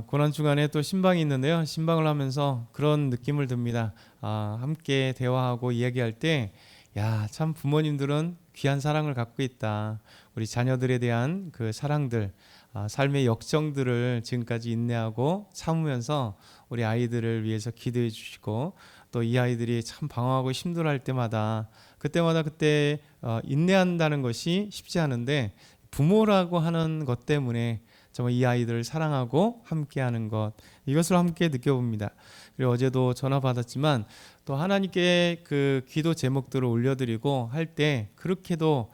고난 주간에 또 신방이 있는데요. 신방을 하면서 그런 느낌을 듭니다. 함께 대화하고 이야기할 때, 야, 참 부모님들은 귀한 사랑을 갖고 있다. 우리 자녀들에 대한 그 사랑들, 삶의 역정들을 지금까지 인내하고 참으면서 우리 아이들을 위해서 기도해 주시고, 또 이 아이들이 참 방황하고 힘들어할 때마다 그때 인내한다는 것이 쉽지 않은데, 부모라고 하는 것 때문에 정말 이 아이들을 사랑하고 함께하는 것, 이것을 함께 느껴봅니다. 그리고 어제도 전화 받았지만 또 하나님께 그 기도 제목들을 올려드리고 할 때 그렇게도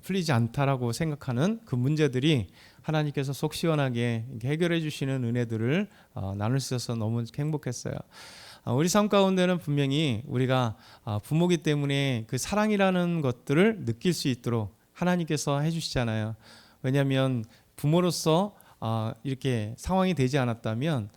풀리지 않다라고 생각하는 그 문제들이 하나님께서 속 시원하게 해결해 주시는 은혜들을 나눌 수 있어서 너무 행복했어요. 우리 삶 가운데는 분명히 우리가 부모기 때문에 그 사랑이라는 것들을 느낄 수 있도록 하나님께서 해주시잖아요. 왜냐하면 부모로서 이렇게 상황이 되지 않았다면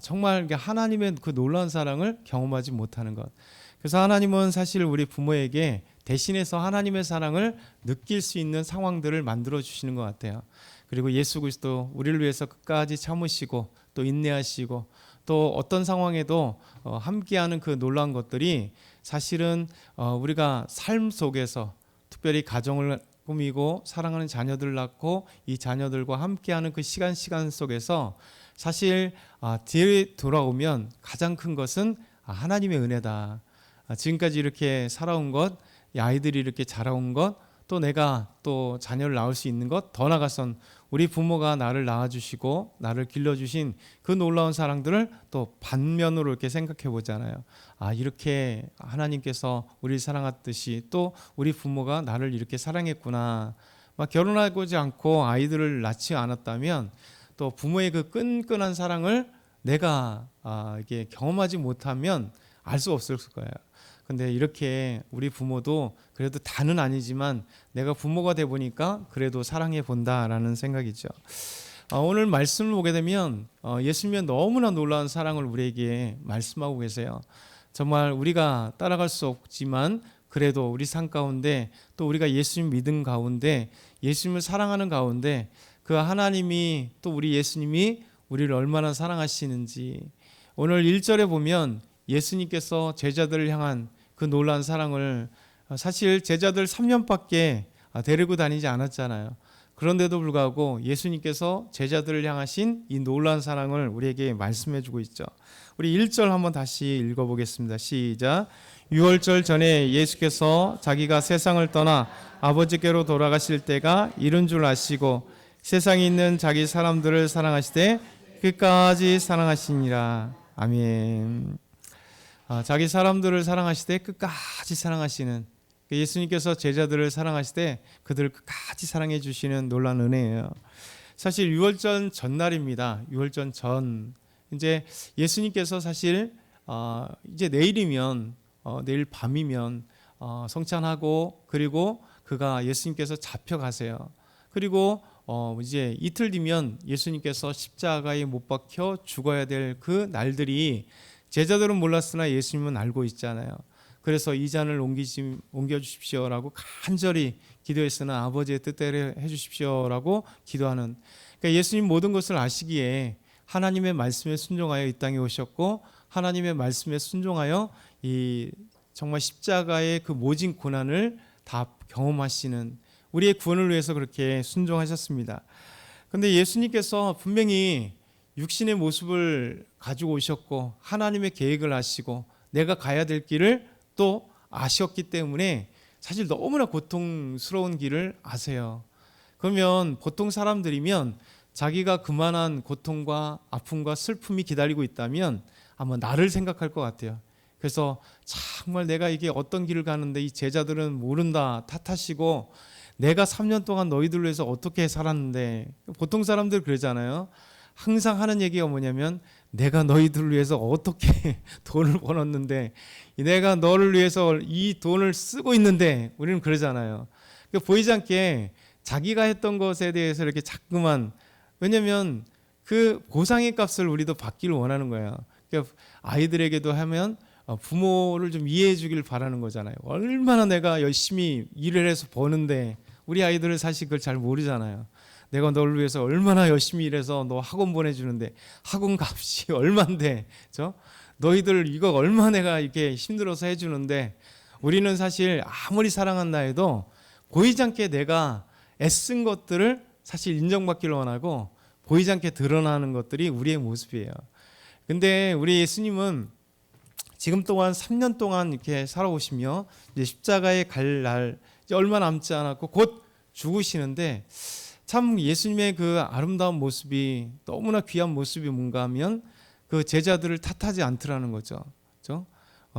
정말 하나님의 그 놀라운 사랑을 경험하지 못하는 것. 그래서 하나님은 사실 우리 부모에게 대신해서 하나님의 사랑을 느낄 수 있는 상황들을 만들어 주시는 것 같아요. 그리고 예수 그리스도 우리를 위해서 끝까지 참으시고 또 인내하시고 또 어떤 상황에도 함께하는 그 놀라운 것들이 사실은 우리가 삶 속에서 특별히 가정을 꾸미고 사랑하는 자녀들을 낳고 이 자녀들과 함께하는 그 시간 속에서 사실 뒤에 돌아오면 가장 큰 것은 하나님의 은혜다. 지금까지 이렇게 살아온 것, 이 아이들이 이렇게 자라온 것, 또 내가 또 자녀를 낳을 수 있는 것, 더 나아가선 우리 부모가 나를 낳아주시고 나를 길러주신 그 놀라운 사랑들을 또 반면으로 이렇게 생각해 보잖아요. 이렇게 하나님께서 우리를 사랑하듯이 또 우리 부모가 나를 이렇게 사랑했구나. 막 결혼하지 않고 아이들을 낳지 않았다면 또 부모의 그 끈끈한 사랑을 내가 이게 경험하지 못하면 알 수 없을 거예요. 근데 이렇게 우리 부모도 그래도 다는 아니지만 내가 부모가 돼 보니까 그래도 사랑해 본다라는 생각이죠. 오늘 말씀을 보게 되면 예수님의 너무나 놀라운 사랑을 우리에게 말씀하고 계세요. 정말 우리가 따라갈 수 없지만 그래도 우리 삶 가운데 또 우리가 예수님 믿음 가운데 예수님을 사랑하는 가운데 그 하나님이 또 우리 예수님이 우리를 얼마나 사랑하시는지 오늘 1절에 보면 예수님께서 제자들을 향한 그 놀라운 사랑을 사실 제자들 3년밖에 데리고 다니지 않았잖아요. 그런데도 불구하고 예수님께서 제자들을 향하신 이 놀라운 사랑을 우리에게 말씀해 주고 있죠. 우리 1절 한번 다시 읽어보겠습니다. 시작. 유월절 전에 예수께서 자기가 세상을 떠나 아버지께로 돌아가실 때가 이른 줄 아시고 세상에 있는 자기 사람들을 사랑하시되 끝까지 사랑하시니라. 아멘. 자기 사람들을 사랑하시되 끝까지 사랑하시는 예수님께서 제자들을 사랑하시되 그들을 끝까지 사랑해 주시는 놀라운 은혜예요. 사실 유월절 전날입니다. 유월절 전 이제 예수님께서 사실 이제 내일이면 내일 밤이면 성찬하고 그리고 그가 예수님께서 잡혀가세요. 그리고 이제 이틀 뒤면 예수님께서 십자가에 못 박혀 죽어야 될 그 날들이 제자들은 몰랐으나 예수님은 알고 있잖아요. 그래서 이 잔을 옮겨주십시오라고 간절히 기도했으나 아버지의 뜻대로 해주십시오라고 기도하는, 그러니까 예수님 모든 것을 아시기에 하나님의 말씀에 순종하여 이 땅에 오셨고 하나님의 말씀에 순종하여 이 정말 십자가의 그 모진 고난을 다 경험하시는 우리의 구원을 위해서 그렇게 순종하셨습니다. 그런데 예수님께서 분명히 육신의 모습을 가지고 오셨고 하나님의 계획을 아시고 내가 가야 될 길을 또 아셨기 때문에 사실 너무나 고통스러운 길을 아세요. 그러면 보통 사람들이면 자기가 그만한 고통과 아픔과 슬픔이 기다리고 있다면 아마 나를 생각할 것 같아요. 그래서 정말 내가 이게 어떤 길을 가는데 이 제자들은 모른다 탓하시고 내가 3년 동안 너희들을 위해서 어떻게 살았는데, 보통 사람들 그러잖아요. 항상 하는 얘기가 뭐냐면 내가 너희들을 위해서 어떻게 돈을 벌었는데 내가 너를 위해서 이 돈을 쓰고 있는데, 우리는 그러잖아요. 그러니까 보이지 않게 자기가 했던 것에 대해서 이렇게 자꾸만, 왜냐하면 그 보상의 값을 우리도 받기를 원하는 거예요. 그러니까 아이들에게도 하면 부모를 좀 이해해 주길 바라는 거잖아요. 얼마나 내가 열심히 일을 해서 버는데, 우리 아이들은 사실 그걸 잘 모르잖아요. 내가 너를 위해서 얼마나 열심히 일해서 너 학원 보내주는데 학원 값이 얼만데, 너희들 이거 얼마 내가 이렇게 힘들어서 해주는데, 우리는 사실 아무리 사랑한다 해도 보이지 않게 내가 애쓴 것들을 사실 인정받기를 원하고 보이지 않게 드러나는 것들이 우리의 모습이에요. 근데 우리 예수님은 지금 동안 3년 동안 이렇게 살아오시며 이제 십자가에 갈 날 얼마 남지 않았고 곧 죽으시는데, 참 예수님의 그 아름다운 모습이, 너무나 귀한 모습이 뭔가 하면 그 제자들을 탓하지 않더라는 거죠. 그렇죠?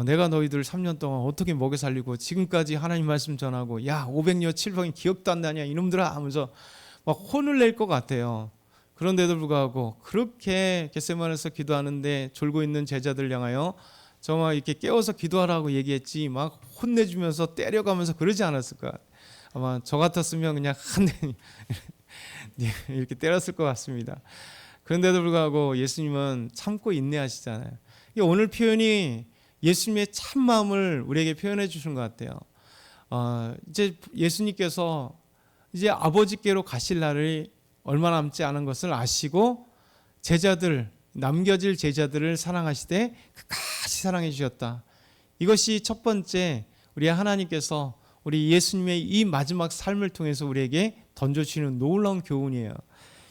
내가 너희들 3년 동안 어떻게 먹여 살리고 지금까지 하나님 말씀 전하고, 야 500여 700이 기억도 안 나냐 이놈들아 하면서 막 혼을 낼 것 같아요. 그런데도 불구하고 그렇게 겟세마네에서 기도하는데 졸고 있는 제자들 향하여 정말 이렇게 깨워서 기도하라고 얘기했지 막 혼내주면서 때려가면서 그러지 않았을까. 아마 저 같았으면 그냥 한 대 이렇게 때렸을 것 같습니다. 그런데도 불구하고 예수님은 참고 인내하시잖아요. 오늘 표현이 예수님의 참 마음을 우리에게 표현해 주신 것 같아요. 이제 예수님께서 이제 아버지께로 가실 날이 얼마 남지 않은 것을 아시고 제자들, 남겨질 제자들을 사랑하시되 끝까지 사랑해 주셨다. 이것이 첫 번째 우리 하나님께서 우리 예수님의 이 마지막 삶을 통해서 우리에게 던져주시는 놀라운 교훈이에요.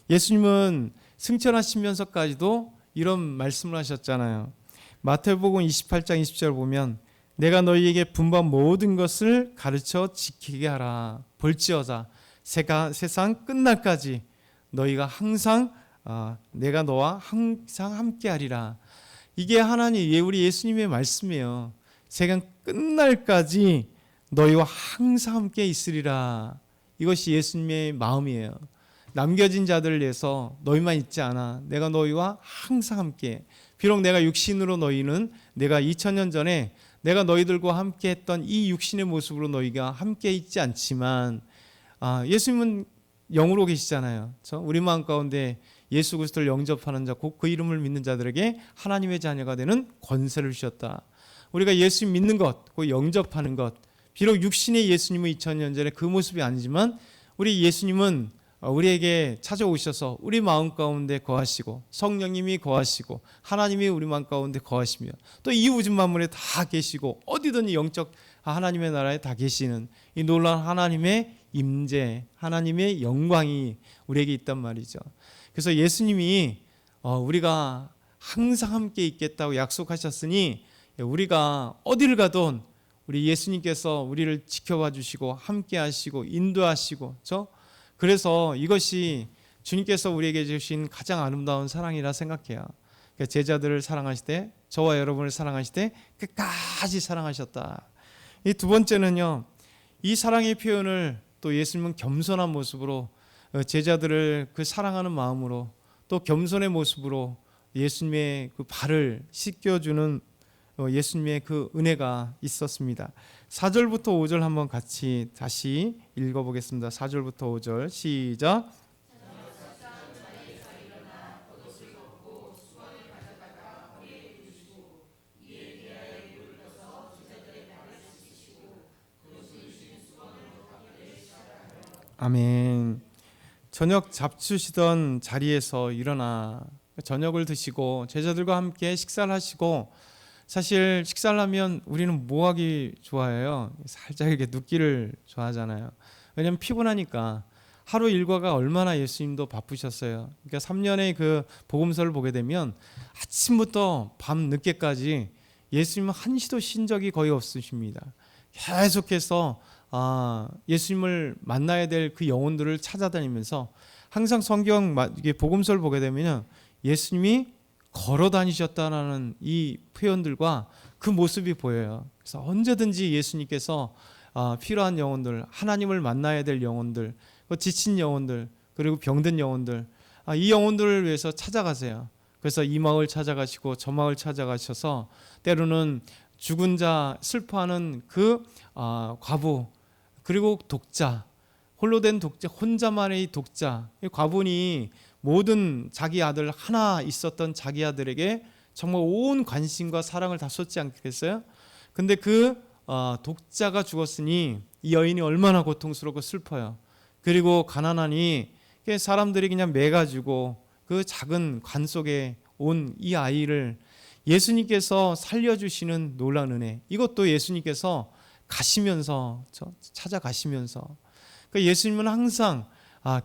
예수님은 승천하시면서까지도 이런 말씀을 하셨잖아요. 마태복음 28장 20절 보면 내가 너희에게 분부한 모든 것을 가르쳐 지키게 하라. 볼지어다 세상 끝날까지 너희가 항상 내가 너와 항상 함께하리라. 이게 하나님 우리 예수님의 말씀이에요. 세상 끝날까지 너희와 항상 함께 있으리라. 이것이 예수님의 마음이에요. 남겨진 자들을 위해서 너희만 있지 않아. 내가 너희와 항상 함께. 비록 내가 육신으로 너희는 내가 2000년 전에 내가 너희들과 함께 했던 이 육신의 모습으로 너희가 함께 있지 않지만 예수님은 영으로 계시잖아요. 우리 마음 가운데 예수 그리스도를 영접하는 자, 곧 그 이름을 믿는 자들에게 하나님의 자녀가 되는 권세를 주셨다. 우리가 예수 믿는 것, 그 영접하는 것, 비록 육신의 예수님은 2000년 전에 그 모습이 아니지만 우리 예수님은 우리에게 찾아오셔서 우리 마음 가운데 거하시고 성령님이 거하시고 하나님이 우리 마음 가운데 거하시며 또 이 우주 만물에 다 계시고 어디든 영적 하나님의 나라에 다 계시는 이 놀라운 하나님의 임재, 하나님의 영광이 우리에게 있단 말이죠. 그래서 예수님이 우리가 항상 함께 있겠다고 약속하셨으니 우리가 어디를 가든 우리 예수님께서 우리를 지켜봐 주시고 함께 하시고 인도하시고 그래서 이것이 주님께서 우리에게 주신 가장 아름다운 사랑이라 생각해요. 그러니까 제자들을 사랑하시되 저와 여러분을 사랑하시되 끝까지 사랑하셨다. 이 두 번째는요, 이 사랑의 표현을 또 예수님은 겸손한 모습으로 제자들을 그 사랑하는 마음으로 또 겸손의 모습으로 예수님의 그 발을 씻겨주는 예수님의 그 은혜가 있었습니다. 4절부터 5절 한번 같이 다시 읽어보겠습니다. 4절부터 5절 시작. 아멘. 저녁 잡수시던 자리에서 일어나 저녁을 드시고 제자들과 함께 식사를 하시고, 사실 식사를 하면 우리는 뭐 하기 좋아해요? 살짝 이렇게 눕기를 좋아하잖아요. 왜냐하면 피곤하니까. 하루 일과가 얼마나 예수님도 바쁘셨어요. 그러니까 3년의 그 복음서를 보게 되면 아침부터 밤 늦게까지 예수님은 한시도 쉰 적이 거의 없으십니다. 계속해서 예수님을 만나야 될 그 영혼들을 찾아다니면서 항상 성경 복음서를 보게 되면 예수님이 걸어 다니셨다라는 이 표현들과 그 모습이 보여요. 그래서 언제든지 예수님께서 필요한 영혼들, 하나님을 만나야 될 영혼들, 지친 영혼들, 그리고 병든 영혼들, 이 영혼들을 위해서 찾아가세요. 그래서 이 마을 찾아가시고 저 마을 찾아가셔서 때로는 죽은 자, 슬퍼하는 그 과부, 그리고 독자, 홀로 된 독자, 혼자만의 독자, 이 과부니 모든 자기 아들 하나 있었던 자기 아들에게 정말 온 관심과 사랑을 다 쏟지 않겠어요? 근데 그 독자가 죽었으니 이 여인이 얼마나 고통스럽고 슬퍼요. 그리고 가난하니 사람들이 그냥 매가지고 그 작은 관 속에 온 이 아이를 예수님께서 살려주시는 놀라운 은혜, 이것도 예수님께서 가시면서 찾아가시면서, 그러니까 예수님은 항상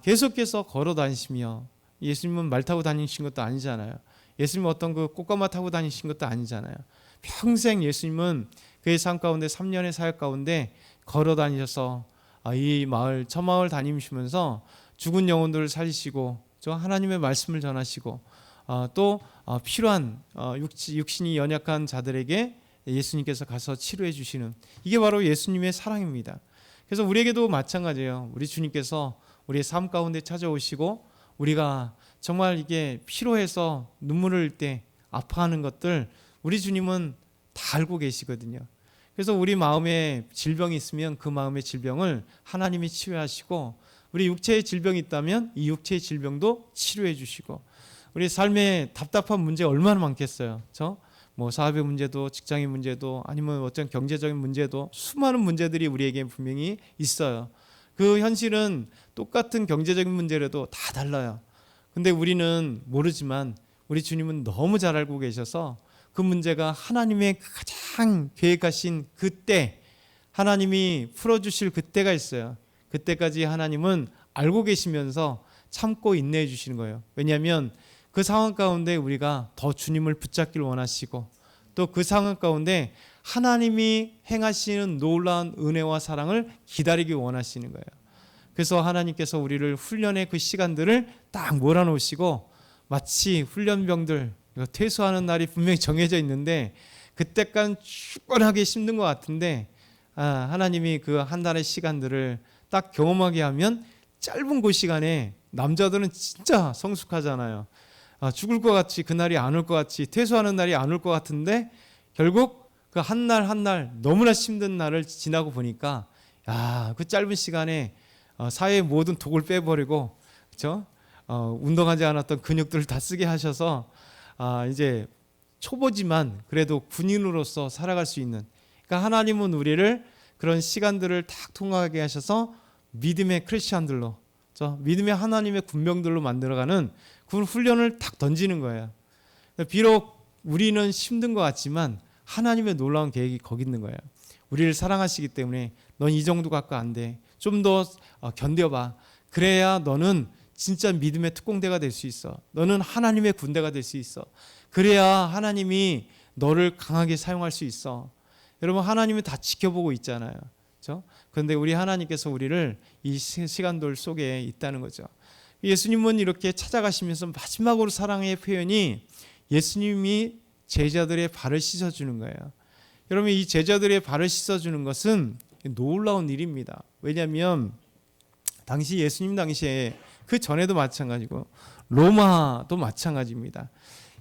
계속해서 걸어 다니시며, 예수님은 말 타고 다니신 것도 아니잖아요. 예수님은 어떤 그 꽃가마 타고 다니신 것도 아니잖아요. 평생 예수님은 그의 삶 가운데 3년의 사역 가운데 걸어 다니셔서 이 마을 저 마을 다니시면서 죽은 영혼들을 살리시고 저 하나님의 말씀을 전하시고 또 필요한 육신이 연약한 자들에게 예수님께서 가서 치료해 주시는, 이게 바로 예수님의 사랑입니다. 그래서 우리에게도 마찬가지예요. 우리 주님께서 우리의 삶 가운데 찾아오시고 우리가 정말 이게 필요해서 눈물을 흘릴 때 아파하는 것들 우리 주님은 다 알고 계시거든요. 그래서 우리 마음에 질병이 있으면 그 마음의 질병을 하나님이 치유하시고, 우리 육체의 질병이 있다면 이 육체의 질병도 치료해 주시고, 우리 삶에 답답한 문제 얼마나 많겠어요. 뭐 사업의 문제도, 직장의 문제도, 아니면 어떤 경제적인 문제도, 수많은 문제들이 우리에게 분명히 있어요. 그 현실은 똑같은 경제적인 문제라도 다 달라요. 근데 우리는 모르지만 우리 주님은 너무 잘 알고 계셔서 그 문제가 하나님의 가장 계획하신 그때, 하나님이 풀어주실 그때가 있어요. 그때까지 하나님은 알고 계시면서 참고 인내해 주시는 거예요. 왜냐하면 그 상황 가운데 우리가 더 주님을 붙잡기를 원하시고, 또 그 상황 가운데 하나님이 행하시는 놀라운 은혜와 사랑을 기다리기 원하시는 거예요. 그래서 하나님께서 우리를 훈련의 그 시간들을 딱 몰아놓으시고, 마치 훈련병들 퇴소하는 날이 분명히 정해져 있는데 그때까지 죽건하게 힘든 것 같은데 하나님이 그 한 달의 시간들을 딱 경험하게 하면 짧은 그 시간에, 남자들은 진짜 성숙하잖아요. 죽을 것 같이, 그날이 안 올 것 같이, 퇴소하는 날이 안 올 것 같은데 결국 그 한 날 한 날 너무나 힘든 날을 지나고 보니까 그 짧은 시간에 사회의 모든 독을 빼버리고, 그렇죠? 운동하지 않았던 근육들을 다 쓰게 하셔서 이제 초보지만 그래도 군인으로서 살아갈 수 있는, 그러니까 하나님은 우리를 그런 시간들을 딱 통과하게 하셔서 믿음의 크리스천들로, 믿음의 하나님의 군병들로 만들어가는 그 훈련을 딱 던지는 거예요. 비록 우리는 힘든 것 같지만 하나님의 놀라운 계획이 거기 있는 거예요. 우리를 사랑하시기 때문에 넌 이 정도 갖고 안 돼, 좀 더 견뎌봐. 그래야 너는 진짜 믿음의 특공대가 될 수 있어. 너는 하나님의 군대가 될 수 있어. 그래야 하나님이 너를 강하게 사용할 수 있어. 여러분, 하나님은 다 지켜보고 있잖아요. 그렇죠? 그런데 우리 하나님께서 우리를 이 시간들 속에 있다는 거죠. 예수님은 이렇게 찾아가시면서 마지막으로 사랑의 표현이 예수님이 제자들의 발을 씻어주는 거예요. 여러분, 이 제자들의 발을 씻어주는 것은 놀라운 일입니다. 왜냐하면 당시 예수님 당시에, 그 전에도 마찬가지고 로마도 마찬가지입니다.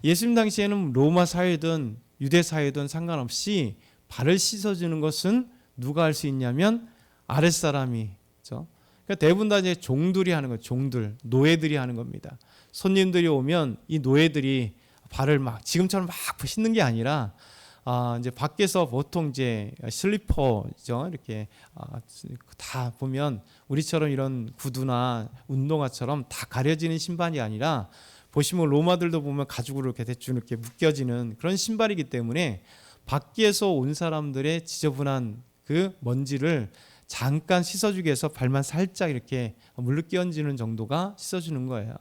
예수님 당시에는 로마 사회든 유대 사회든 상관없이 발을 씻어주는 것은 누가 할 수 있냐면 아랫사람이, 그렇죠? 그러니까 대부분 다 이제 종들이 하는 거예요. 종들, 노예들이 하는 겁니다. 손님들이 오면 이 노예들이 발을 막 지금처럼 막 씻는 게 아니라 이제 밖에서 보통 이제 슬리퍼죠. 이렇게 다 보면 우리처럼 이런 구두나 운동화처럼 다 가려지는 신발이 아니라, 보시면 로마들도 보면 가죽으로 이렇게 대충 이렇게 묶여지는 그런 신발이기 때문에 밖에서 온 사람들의 지저분한 그 먼지를 잠깐 씻어주기 위해서 발만 살짝 이렇게 물로 끼얹는 정도가 씻어주는 거예요.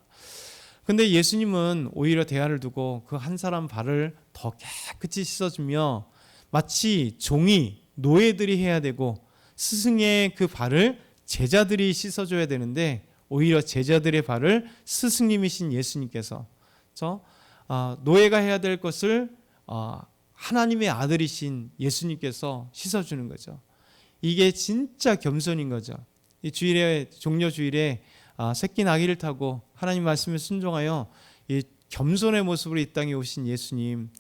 근데 예수님은 오히려 대화를 두고 그 한 사람 발을 더 깨끗이 씻어주며, 마치 종이, 노예들이 해야 되고 스승의 그 발을 제자들이 씻어줘야 되는데 오히려 제자들의 발을 스승님이신 예수님께서, 노예가 해야 될 것을 하나님의 아들이신 예수님께서 씻어주는 거죠. 이게 진짜 겸손인 거죠. 이 주일에, 종려 주일에 새끼 나귀를 타고 하나님 말씀에 순종하여 이 겸손의 모습으로 이 땅에 오신 예수님,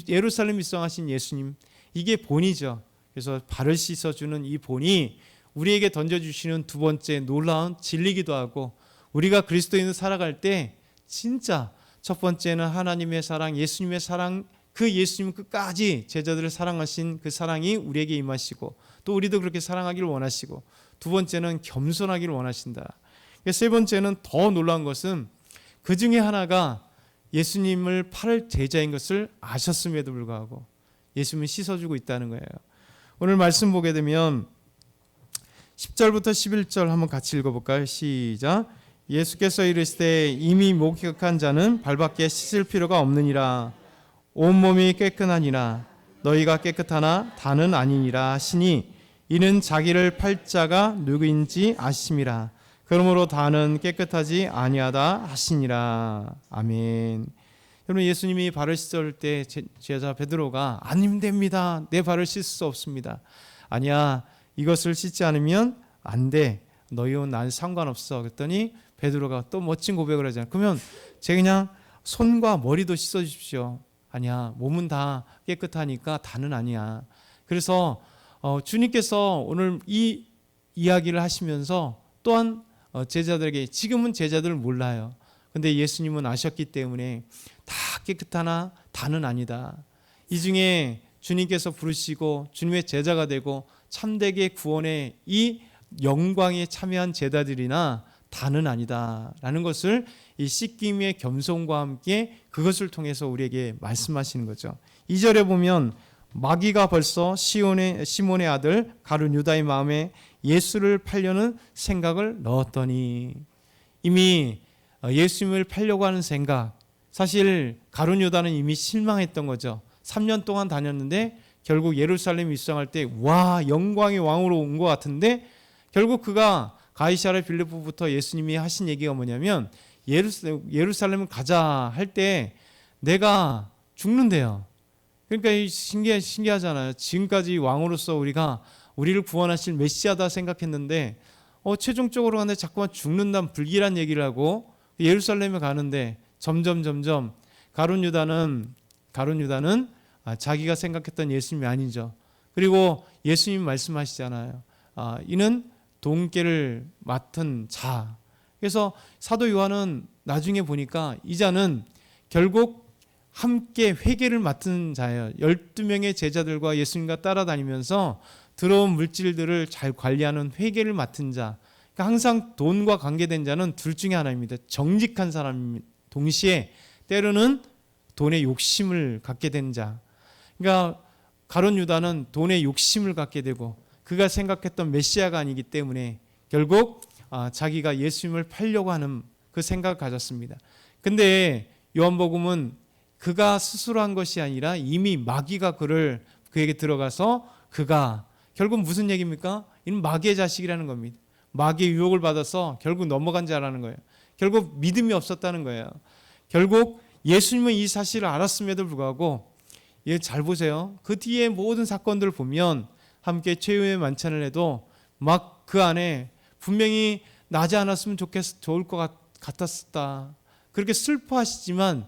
예루살렘 입성하신 예수님, 이게 본이죠. 그래서 발을 씻어주는 이 본이 우리에게 던져주시는 두 번째 놀라운 진리기도 하고, 우리가 그리스도인으로 살아갈 때 진짜 첫 번째는 하나님의 사랑, 예수님의 사랑, 그 예수님 끝까지 제자들을 사랑하신 그 사랑이 우리에게 임하시고, 또 우리도 그렇게 사랑하기를 원하시고, 두 번째는 겸손하기를 원하신다. 세 번째는 더 놀라운 것은 그 중에 하나가 예수님을 팔을 제자인 것을 아셨음에도 불구하고 예수님을 씻어주고 있다는 거예요. 오늘 말씀 보게 되면 10절부터 11절 한번 같이 읽어볼까요? 시작. 예수께서 이르시되 이미 목욕한 자는 발밖에 씻을 필요가 없느니라. 온몸이 깨끗하니라. 너희가 깨끗하나 다는 아니니라 하시니 이는 자기를 팔 자가 누구인지 아심이라. 그러므로 다는 깨끗하지 아니하다 하시니라. 아멘. 여러분, 예수님이 발을 씻을 때 제자 베드로가 안 됩니다. 내 발을 씻을 수 없습니다. 아니야, 이것을 씻지 않으면 안 돼. 너희와 난 상관없어. 그랬더니 베드로가 또 멋진 고백을 하잖아요. 그러면 제가 그냥 손과 머리도 씻어 주십시오. 아니야, 몸은 다 깨끗하니까 다는 아니야. 그래서 주님께서 오늘 이 이야기를 하시면서 또한 제자들에게, 지금은 제자들 몰라요. 근데 예수님은 아셨기 때문에 다 깨끗하나 다는 아니다. 이 중에 주님께서 부르시고 주님의 제자가 되고 참되게 구원의 이 영광에 참여한 제자들이나 다는 아니다 라는 것을 이 씻김의 겸손과 함께 그것을 통해서 우리에게 말씀하시는 거죠. 2절에 보면 마귀가 벌써 시몬의 아들 가룟 유다의 마음에 예수를 팔려는 생각을 넣었더니, 이미 예수님을 팔려고 하는 생각, 사실 가룟 유다는 이미 실망했던 거죠. 3년 동안 다녔는데 결국 예루살렘 입성할 때 와, 영광의 왕으로 온 것 같은데 결국 그가 가이사랴 빌립보부터 예수님이 하신 얘기가 뭐냐면 예루살렘을 가자 할 때 내가 죽는데요. 그러니까 신기하잖아요. 지금까지 왕으로서 우리를 구원하실 메시아다 생각했는데 최종적으로 간에 자꾸만 죽는다는 불길한 얘기를 하고 예루살렘에 가는데 점점 가룟 유다는 자기가 생각했던 예수님이 아니죠. 그리고 예수님 말씀하시잖아요. 이는 돈깨를 맡은 자. 그래서 사도 요한은 나중에 보니까 이 자는 결국 함께 회계를 맡은 자예요. 12명의 제자들과 예수님과 따라다니면서 들어온 물질들을 잘 관리하는 회계를 맡은 자. 그러니까 항상 돈과 관계된 자는 둘 중에 하나입니다. 정직한 사람입니다. 동시에 때로는 돈의 욕심을 갖게 된 자. 그러니까 가룟 유다는 돈의 욕심을 갖게 되고 그가 생각했던 메시아가 아니기 때문에 결국 자기가 예수님을 팔려고 하는 그 생각을 가졌습니다. 근데 요한복음은 그가 스스로 한 것이 아니라 이미 마귀가 그에게 들어가서 그가 결국 무슨 얘기입니까? 이는 마귀의 자식이라는 겁니다. 마귀의 유혹을 받아서 결국 넘어간 자라는 거예요. 결국 믿음이 없었다는 거예요. 결국 예수님은 이 사실을 알았음에도 불구하고 잘 보세요. 그 뒤에 모든 사건들을 보면 함께 최후의 만찬을 해도 막 그 안에 분명히 나지 않았으면 좋을 것 같았다. 그렇게 슬퍼하시지만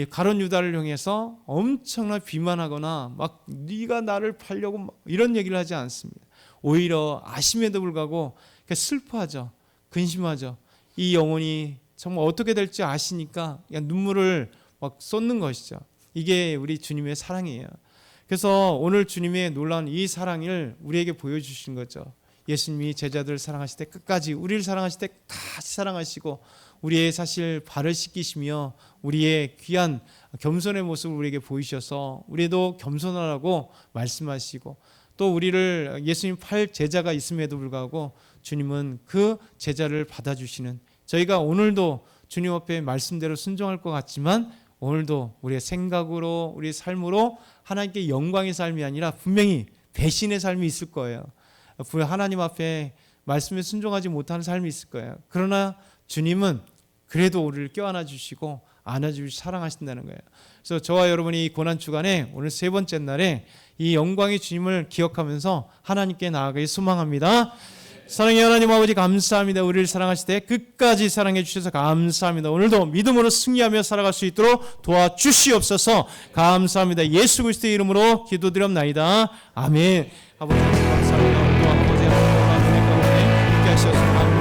가룟 유다를 향해서 엄청나 비만하거나 막 네가 나를 팔려고 이런 얘기를 하지 않습니다. 오히려 아심에도 불구하고 슬퍼하죠. 근심하죠. 이 영혼이 정말 어떻게 될지 아시니까 그냥 눈물을 막 쏟는 것이죠. 이게 우리 주님의 사랑이에요. 그래서 오늘 주님의 놀라운 이 사랑을 우리에게 보여주신 거죠. 예수님이 제자들을 사랑하실 때 끝까지 우리를 사랑하실 때 다시 사랑하시고 우리의 사실 발을 씻기시며 우리의 귀한 겸손의 모습을 우리에게 보이셔서 우리도 겸손하라고 말씀하시고 또 우리를 예수님 팔 제자가 있음에도 불구하고 주님은 그 제자를 받아주시는, 저희가 오늘도 주님 앞에 말씀대로 순종할 것 같지만 오늘도 우리의 생각으로 우리의 삶으로 하나님께 영광의 삶이 아니라 분명히 배신의 삶이 있을 거예요. 하나님 앞에 말씀에 순종하지 못하는 삶이 있을 거예요. 그러나 주님은 그래도 우리를 껴안아 주시고 안아주시고 사랑하신다는 거예요. 그래서 저와 여러분이 이 고난 주간에 오늘 세 번째 날에 이 영광의 주님을 기억하면서 하나님께 나아가기 소망합니다. 사랑의 하나님 아버지 감사합니다. 우리를 사랑하실 때 끝까지 사랑해 주셔서 감사합니다. 오늘도 믿음으로 승리하며 살아갈 수 있도록 도와주시옵소서. 감사합니다. 예수 그리스도의 이름으로 기도드립나이다. 아멘. 아버지 감사합니다. 또 아버지 하나님의 가운데 함께 하셔서